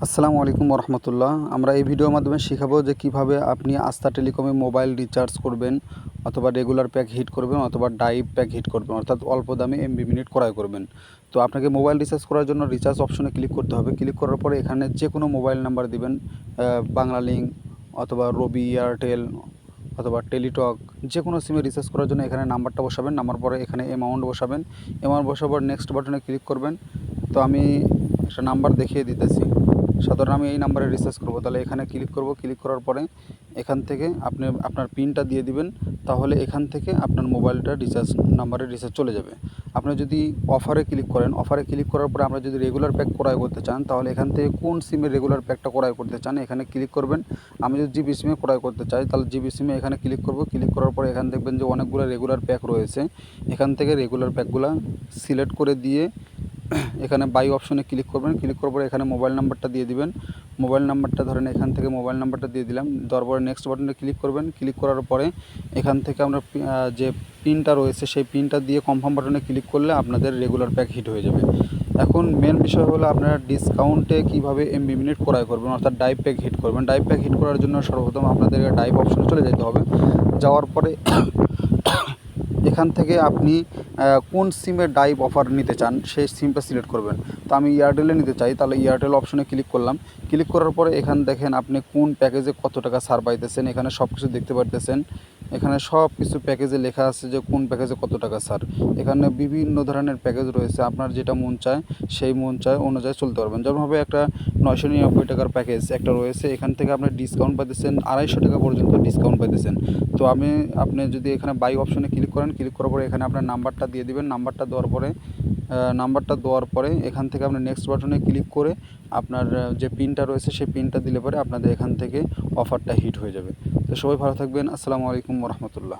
আসসালামু আলাইকুম রহমতুল্লাহ। আমরা এই ভিডিওর মাধ্যমে শেখাবো যে কিভাবে আপনি আস্থা টেলিকমে মোবাইল রিচার্জ করবেন, অথবা রেগুলার প্যাক হিট করবেন, অথবা ডাইভ প্যাক হিট করবেন, অর্থাৎ অল্প দামে এমবি মিনিট ক্রয় করবেন। তো আপনাকে মোবাইল রিচার্জ করার জন্য রিচার্জ অপশনে ক্লিক করতে হবে। ক্লিক করার পরে এখানে যে কোনো মোবাইল নাম্বার দিবেন, বাংলালিংক অথবা রবি, এয়ারটেল অথবা টেলিটক, যে কোনো সিমে রিচার্জ করার জন্য এখানে নাম্বারটা বসাবেন। নাম্বার পরে এখানে অ্যামাউন্ট বসাবেন। অ্যামাউন্ট বসাবার নেক্সট বাটনে ক্লিক করবেন। তো আমি একটা নাম্বার দেখিয়ে দিতেছি। সাধারণ আমি এই নাম্বারে রিচার্জ করব, তাহলে এখানে ক্লিক করব। ক্লিক করার পরে এখান থেকে আপনি আপনার পিনটা দিয়ে দিবেন। তাহলে এখান থেকে আপনার মোবাইলটা নাম্বারে রিচার্জ চলে যাবে। আপনি যদি অফারে ক্লিক করেন, অফারে ক্লিক করার পরে আমরা যদি রেগুলার প্যাক ক্রয় করতে চান, তাহলে এখান থেকে কোন সিমের রেগুলার প্যাকটা ক্রয় করতে চান এখানে ক্লিক করবেন। আমি যদি জিবি সিমে ক্রয় করতে চাই, তাহলে জিবি সিমে এখানে ক্লিক করব। ক্লিক করার পরে এখানে দেখবেন যে অনেকগুলো রেগুলার প্যাক রয়েছে। এখান থেকে রেগুলার প্যাকগুলো সিলেক্ট করে দিয়ে এখানে বাই অপশনে ক্লিক করবেন। ক্লিক করার পরে এখানে মোবাইল নাম্বারটা দিয়ে দিবেন। মোবাইল নাম্বারটা ধরেন এখান থেকে মোবাইল নাম্বারটা দিয়ে দিলাম। দেওয়ার পরে নেক্সট বাটনে ক্লিক করবেন। ক্লিক করার পরে এখান থেকে আমরা যে পিনটা রয়েছে সেই পিনটা দিয়ে কনফার্ম বাটনে ক্লিক করলে আপনাদের রেগুলার প্যাক হিট হয়ে যাবে। এখন মেন বিষয় হলো আপনারা ডিসকাউন্টে কীভাবে এমবি মিনিট ক্রয় করবেন, অর্থাৎ ডাইভ প্যাক হিট করবেন। ডাইভ প্যাক হিট করার জন্য সর্বপ্রথম আপনাদেরকে ডাইভ অপশনে চলে যেতে হবে। যাওয়ার পরে এখান থেকে আপনি কোন সিমের ডাইভ অফার নিতে চান সেই সিমটা সিলেক্ট করবেন। তো আমি এয়ারটেলে নিতে চাই, তাহলে এয়ারটেল অপশনে ক্লিক করলাম। ক্লিক করার পরে এখানে দেখেন আপনি কোন প্যাকেজে কত টাকা ছাড় পাইতেছেন, এখানে সব কিছু দেখতে পারতেছেন। এখানে সব কিছু প্যাকেজে লেখা আছে যে কোন প্যাকেজে কত টাকা ছাড়। এখানে বিভিন্ন ধরনের প্যাকেজ রয়েছে, আপনার যেটা মন চায় সেই মন চায় অনুযায়ী চলতে পারবেন। যেমনভাবে একটা 999 টাকার প্যাকেজ একটা রয়েছে, এখান থেকে আপনি ডিসকাউন্ট পাইতেছেন 250 টাকা পর্যন্ত ডিসকাউন্ট পাইতেছেন। তো আপনি যদি এখানে বাই অপশনে ক্লিক করেন, ক্লিক করার পরে এখানে আপনার নাম্বারটা দিয়ে দিবেন। নাম্বারটা দেওয়ার পরে এখান থেকে আপনি নেক্সট বাটনে ক্লিক করে আপনার যে পিনটা রয়েছে সেই পিনটা দিলে পরে আপনাদের এখান থেকে অফারটা হিট হয়ে যাবে। তো সবাই ভালো থাকবেন। আসসালামু আলাইকুম রহমতুল্লাহ।